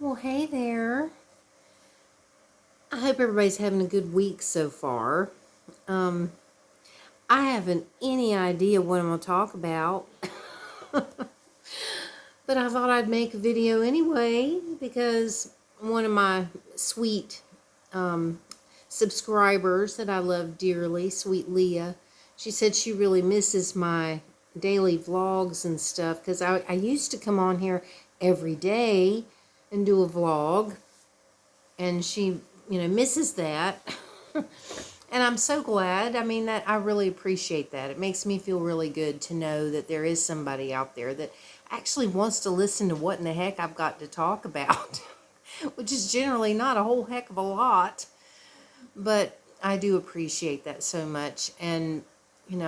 Well, hey there. I hope everybody's having a good week so far. Um, I haven't any idea what I'm going to talk about, but I thought I'd make a video anyway because one of my sweet um, subscribers that I love dearly, sweet Leah, she said she really misses my daily vlogs and stuff because I used to come on here every day and do a vlog, and she, misses that. And I'm so glad. I mean, that I really appreciate that. It makes me feel really good to know that there is somebody out there that actually wants to listen to what in the heck I've got to talk about, which is generally not a whole heck of a lot. But I do appreciate that so much. And,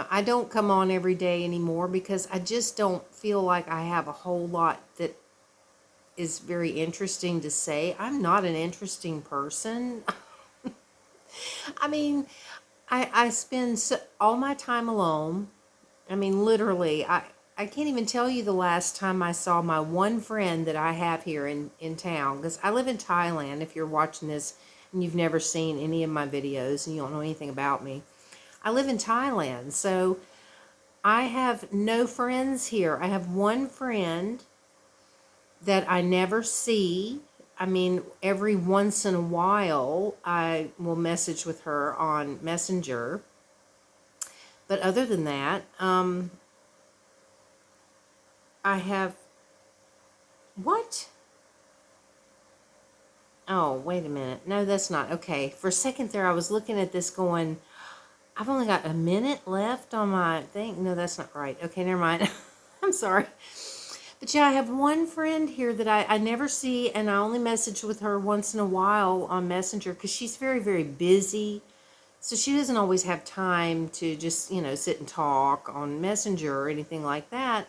I don't come on every day anymore because I just don't feel like I have a whole lot that is very interesting to say. I'm not an interesting person. I mean, I spend all my time alone. I mean, literally, I can't even tell you the last time I saw my one friend that I have here in town. Because I live in Thailand, if you're watching this and you've never seen any of my videos and you don't know anything about me. I live in Thailand, so I have no friends here. I have one friend that I never see. I mean, every once in a while, I will message with her on Messenger. But other than that, I have, what? Oh, wait a minute. No, that's not. Okay. For a second there, I was looking at this going, I've only got a minute left on my thing. No, that's not right. Okay, never mind. I'm sorry. But yeah, I have one friend here that I never see, and I only message with her once in a while on Messenger because she's very, very busy. So she doesn't always have time to just, sit and talk on Messenger or anything like that.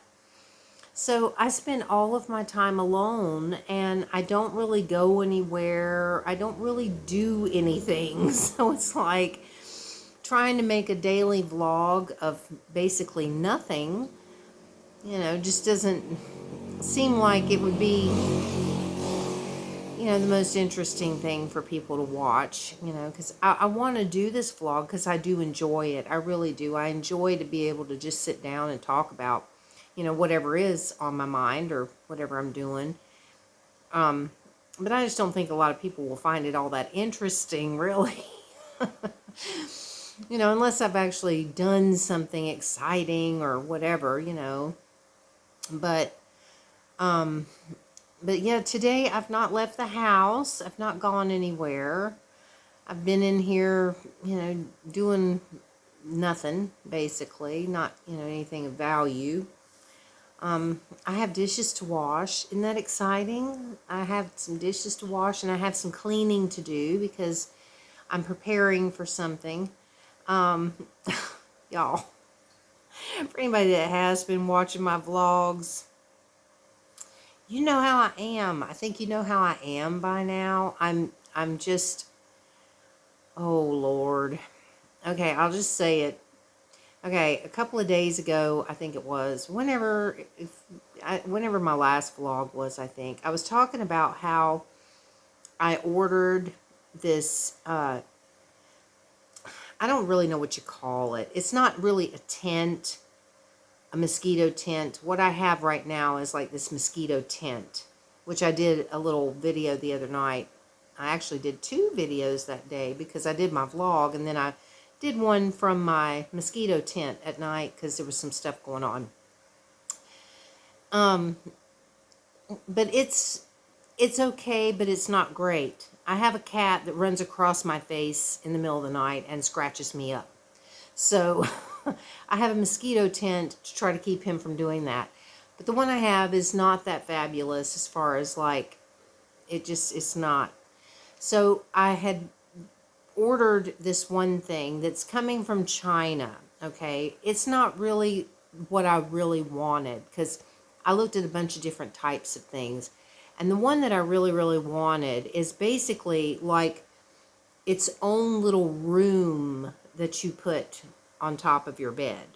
So I spend all of my time alone, and I don't really go anywhere. I don't really do anything. So it's like trying to make a daily vlog of basically nothing, just doesn't seem like it would be, the most interesting thing for people to watch, because I want to do this vlog because I do enjoy it. I really do. I enjoy to be able to just sit down and talk about, whatever is on my mind or whatever I'm doing. But I just don't think a lot of people will find it all that interesting, really. Unless I've actually done something exciting or whatever, But, um, but yeah, today I've not left the house. I've not gone anywhere. I've been in here, doing nothing, basically. Not, anything of value. I have dishes to wash. Isn't that exciting? I have some dishes to wash, and I have some cleaning to do because I'm preparing for something. Um, y'all, for anybody that has been watching my vlogs, you know how I am. I think you know how I am by now. I'm just, oh Lord. Okay, I'll just say it. Okay, a couple of days ago, I think it was, whenever my last vlog was, I think, I was talking about how I ordered this, I don't really know what you call it. It's not really a tent, a mosquito tent. What I have right now is like this mosquito tent, which I did a little video the other night. I actually did 2 videos that day because I did my vlog, and then I did one from my mosquito tent at night because there was some stuff going on. But it's okay, but it's not great. I have a cat that runs across my face in the middle of the night and scratches me up. So I have a mosquito tent to try to keep him from doing that. But the one I have is not that fabulous as far as like, it's not. So I had ordered this one thing that's coming from China, okay? It's not really what I really wanted because I looked at a bunch of different types of things. And the one that I really, really wanted is basically like its own little room that you put on top of your bed.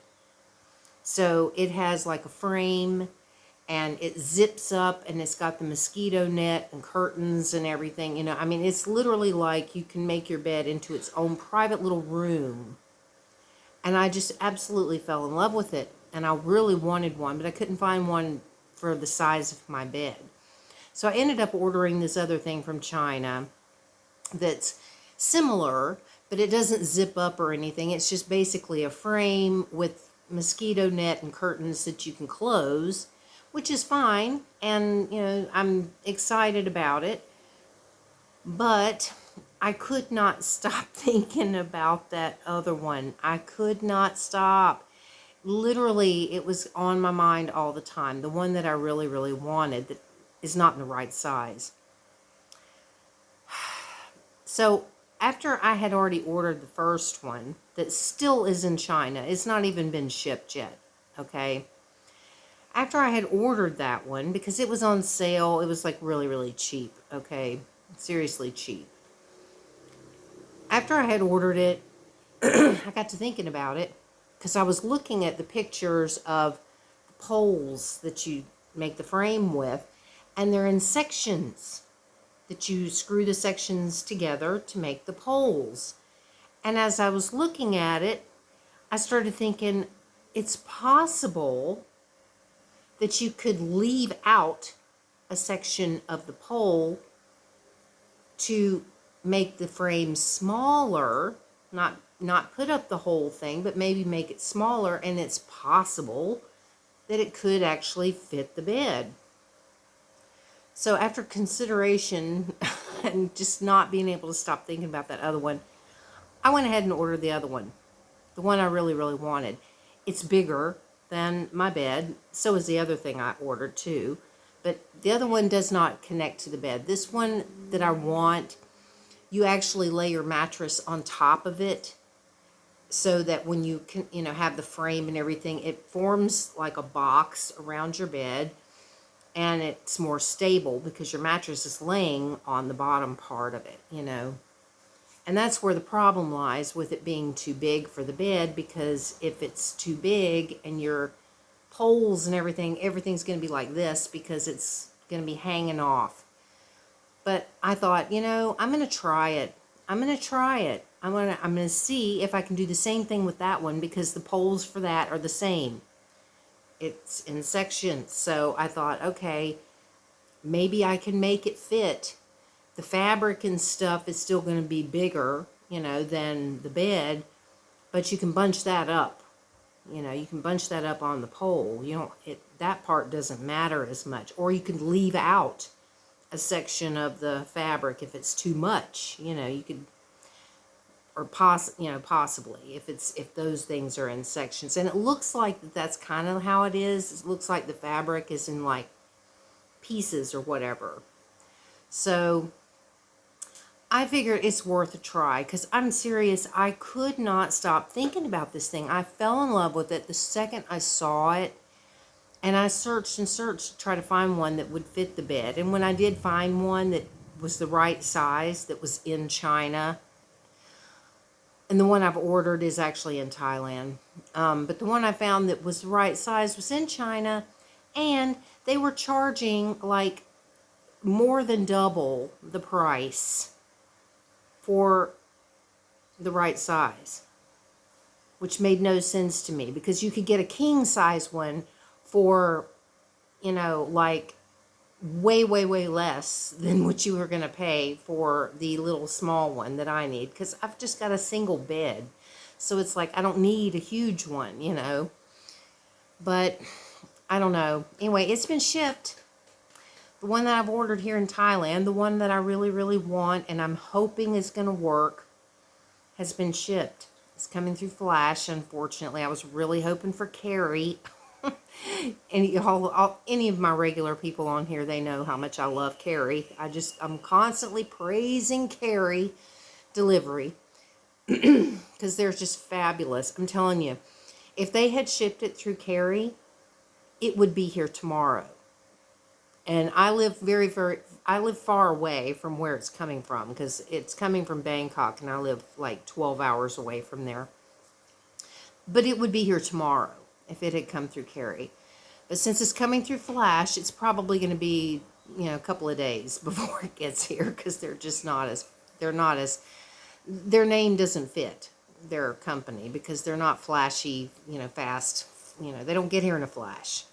So it has like a frame, and it zips up, and it's got the mosquito net and curtains and everything. You know, I mean, it's literally like you can make your bed into its own private little room. And I just absolutely fell in love with it. And I really wanted one, but I couldn't find one for the size of my bed. So I ended up ordering this other thing from China that's similar, but it doesn't zip up or anything. It's just basically a frame with mosquito net and curtains that you can close, which is fine. And, you know, I'm excited about it. But I could not stop thinking about that other one. I could not stop. Literally, it was on my mind all the time. The one that I really, really wanted that is not in the right size. So after I had already ordered the first one that still is in China, it's not even been shipped yet, okay? After I had ordered that one, because it was on sale, it was like really, really cheap, okay? Seriously cheap. After I had ordered it, I got to thinking about it because I was looking at the pictures of the poles that you make the frame with, and they're in sections that you screw the sections together to make the poles. And as I was looking at it, I started thinking it's possible that you could leave out a section of the pole to make the frame smaller, not put up the whole thing, but maybe make it smaller, and it's possible that it could actually fit the bed. So after consideration and just not being able to stop thinking about that other one, I went ahead and ordered the other one, the one I really, really wanted. It's bigger than my bed. So is the other thing I ordered too. But the other one does not connect to the bed. This one that I want, you actually lay your mattress on top of it so that when you can, you know, have the frame and everything, it forms like a box around your bed, and it's more stable because your mattress is laying on the bottom part of it, you know. And that's where the problem lies with it being too big for the bed, because if it's too big and your poles and everything's going to be like this because it's going to be hanging off. But I thought, you know, I'm going to try it. I'm going to see if I can do the same thing with that one, because the poles for that are the same. It's in sections. So I thought, okay, maybe I can make it fit. The fabric and stuff is still going to be bigger, you know, than the bed, but you can bunch that up. You know, you can bunch that up on the pole. That part doesn't matter as much. Or you can leave out a section of the fabric if it's too much. You know, you could, or possibly if those things are in sections. And it looks like that's kind of how it is. It looks like the fabric is in like pieces or whatever. So I figured it's worth a try, because I'm serious. I could not stop thinking about this thing. I fell in love with it the second I saw it, and I searched and searched to try to find one that would fit the bed. And when I did find one that was the right size, that was in China, and the one I've ordered is actually in Thailand, but the one I found that was the right size was in China, and they were charging like more than double the price for the right size, which made no sense to me, because you could get a king size one for, you know, like way, way, way less than what you were going to pay for the little small one that I need, because I've just got a single bed. So it's like I don't need a huge one, you know. But I don't know. Anyway, it's been shipped. The one that I've ordered here in Thailand, the one that I really, really want and I'm hoping is going to work, has been shipped. It's coming through Flash, unfortunately. I was really hoping for Carrie. Any of my regular people on here, they know how much I love Carrie. I'm constantly praising Carrie delivery because they're just fabulous. I'm telling you, if they had shipped it through Carrie, it would be here tomorrow. And I live I live far away from where it's coming from, because it's coming from Bangkok, and I live like 12 hours away from there. But it would be here tomorrow if it had come through Carrie. But since it's coming through Flash, it's probably going to be, a couple of days before it gets here, because they're not as, their name doesn't fit their company, because they're not flashy, fast, they don't get here in a flash.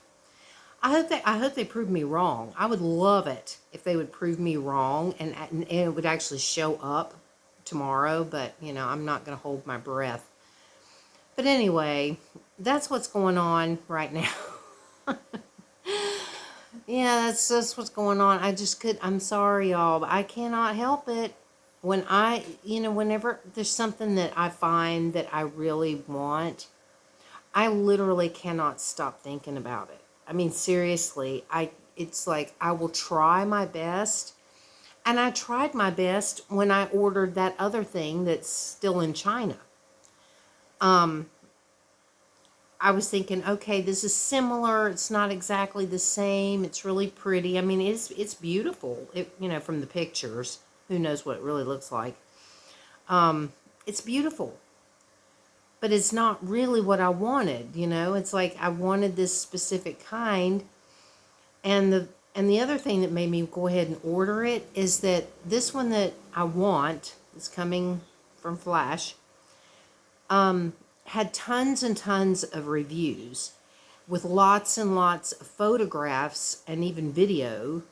I hope they prove me wrong. I would love it if they would prove me wrong, and it would actually show up tomorrow, but I'm not going to hold my breath. But anyway, that's what's going on right now. Yeah, that's what's going on. I'm sorry, y'all, but I cannot help it. Whenever there's something that I find that I really want, I literally cannot stop thinking about it. I mean, seriously, it's like I will try my best. And I tried my best when I ordered that other thing that's still in China. I was thinking, okay, this is similar. It's not exactly the same. It's really pretty. I mean, it's beautiful. From the pictures. Who knows what it really looks like? It's beautiful, but it's not really what I wanted. It's like I wanted this specific kind, and the other thing that made me go ahead and order it is that this one that I want is coming from Flash. Had tons and tons of reviews with lots and lots of photographs and even video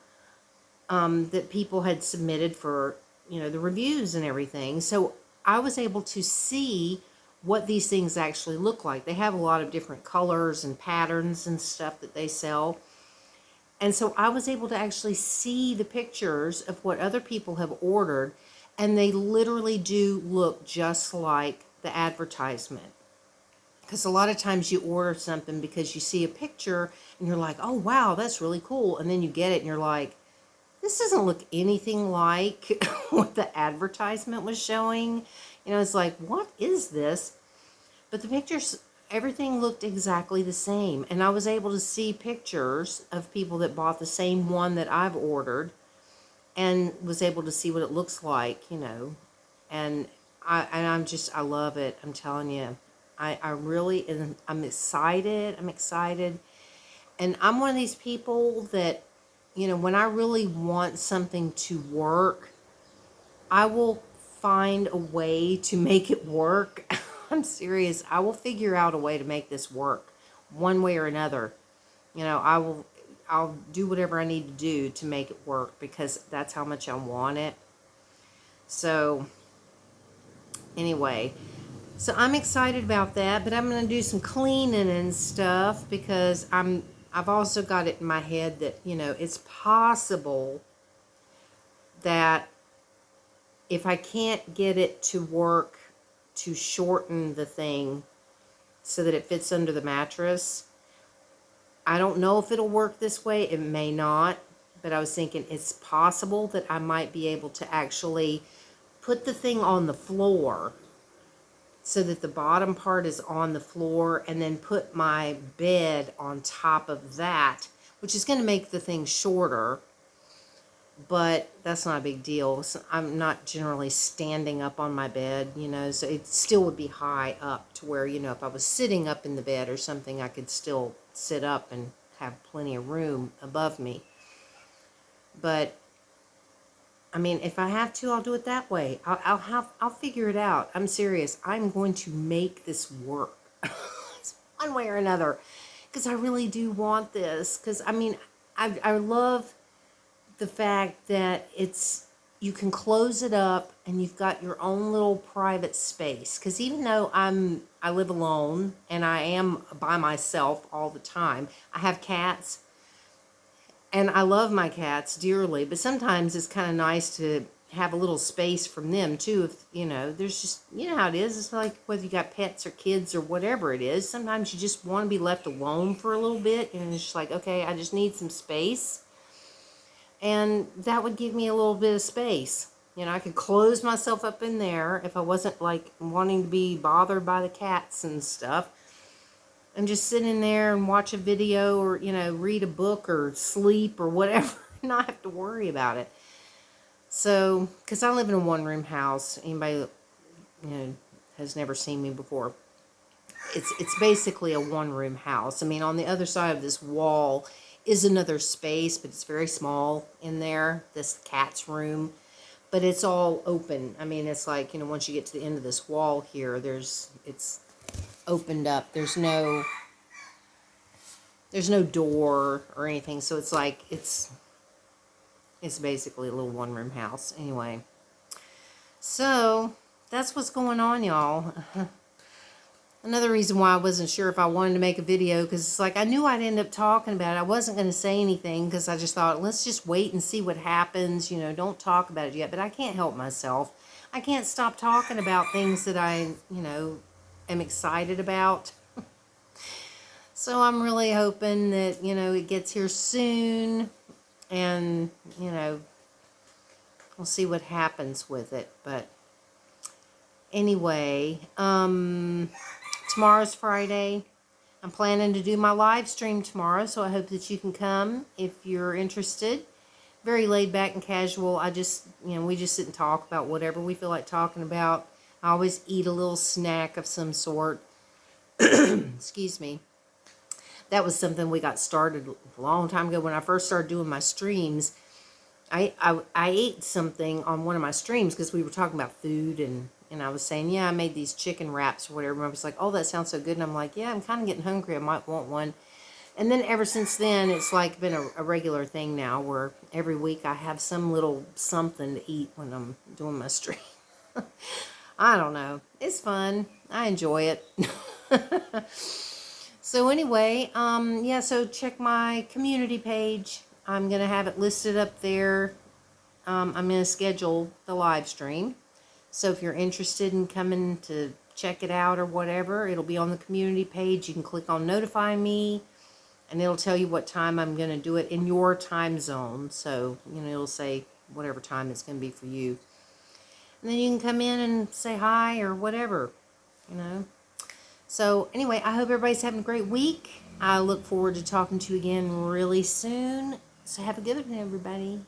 that people had submitted for, the reviews and everything. So I was able to see what these things actually look like. They have a lot of different colors and patterns and stuff that they sell. And so I was able to actually see the pictures of what other people have ordered, and they literally do look just like the advertisement. Because a lot of times you order something because you see a picture and you're like, oh, wow, that's really cool. And then you get it and you're like, this doesn't look anything like what the advertisement was showing. It's like, what is this? But the pictures, everything looked exactly the same. And I was able to see pictures of people that bought the same one that I've ordered, and was able to see what it looks like, And I love it. I'm telling you. I really, I'm excited. I'm excited. And I'm one of these people that, when I really want something to work, I will find a way to make it work. I'm serious. I will figure out a way to make this work one way or another. I'll do whatever I need to do to make it work, because that's how much I want it. So anyway, so I'm excited about that, but I'm going to do some cleaning and stuff, because I've also got it in my head that, it's possible that if I can't get it to work to shorten the thing so that it fits under the mattress, I don't know if it'll work this way. It may not, but I was thinking it's possible that I might be able to actually put the thing on the floor so that the bottom part is on the floor, and then put my bed on top of that, which is going to make the thing shorter, but that's not a big deal. So I'm not generally standing up on my bed, so it still would be high up to where, if I was sitting up in the bed or something, I could still sit up and have plenty of room above me. But I mean, if I have to, I'll do it that way. I'll figure it out. I'm serious. I'm going to make this work one way or another, because I really do want this. Because I mean, I love the fact that you can close it up and you've got your own little private space. Because even though I live alone and I am by myself all the time, I have cats. And I love my cats dearly, but sometimes it's kind of nice to have a little space from them too. If, there's just, how it is. It's like whether you got pets or kids or whatever it is. Sometimes you just want to be left alone for a little bit. And it's just like, okay, I just need some space. And that would give me a little bit of space. I could close myself up in there if I wasn't like wanting to be bothered by the cats and stuff. And just sit in there and watch a video, or, read a book or sleep or whatever, and not have to worry about it. So, because I live in a one-room house, anybody, has never seen me before. it's basically a one-room house. I mean, on the other side of this wall is another space, but it's very small in there, this cat's room. But it's all open. I mean, it's like, once you get to the end of this wall here, it's opened up. There's no door or anything. So it's like, it's basically a little one-room house. Anyway, so that's what's going on, y'all. Another reason why I wasn't sure if I wanted to make a video, because it's like I knew I'd end up talking about it. I wasn't going to say anything because I just thought, let's just wait and see what happens. Don't talk about it yet. But I can't help myself. I can't stop talking about things that I, am excited about. So I'm really hoping that, it gets here soon. And, we'll see what happens with it. But anyway, tomorrow's Friday. I'm planning to do my live stream tomorrow, so I hope that you can come if you're interested. Very laid back and casual. I just, we just sit and talk about whatever we feel like talking about. I always eat a little snack of some sort. Excuse me. That was something we got started a long time ago when I first started doing my streams. I ate something on one of my streams because we were talking about food, and I was saying, yeah, I made these chicken wraps or whatever. And I was like, oh, that sounds so good. And I'm like, yeah, I'm kind of getting hungry. I might want one. And then ever since then, it's like been a regular thing now where every week I have some little something to eat when I'm doing my stream. I don't know. It's fun. I enjoy it. So anyway, yeah, so check my community page. I'm going to have it listed up there. I'm going to schedule the live stream. So if you're interested in coming to check it out or whatever, it'll be on the community page. You can click on notify me, and it'll tell you what time I'm going to do it in your time zone. So, it'll say whatever time it's going to be for you. And then you can come in and say hi or whatever, So anyway, I hope everybody's having a great week. I look forward to talking to you again really soon. So have a good one, everybody.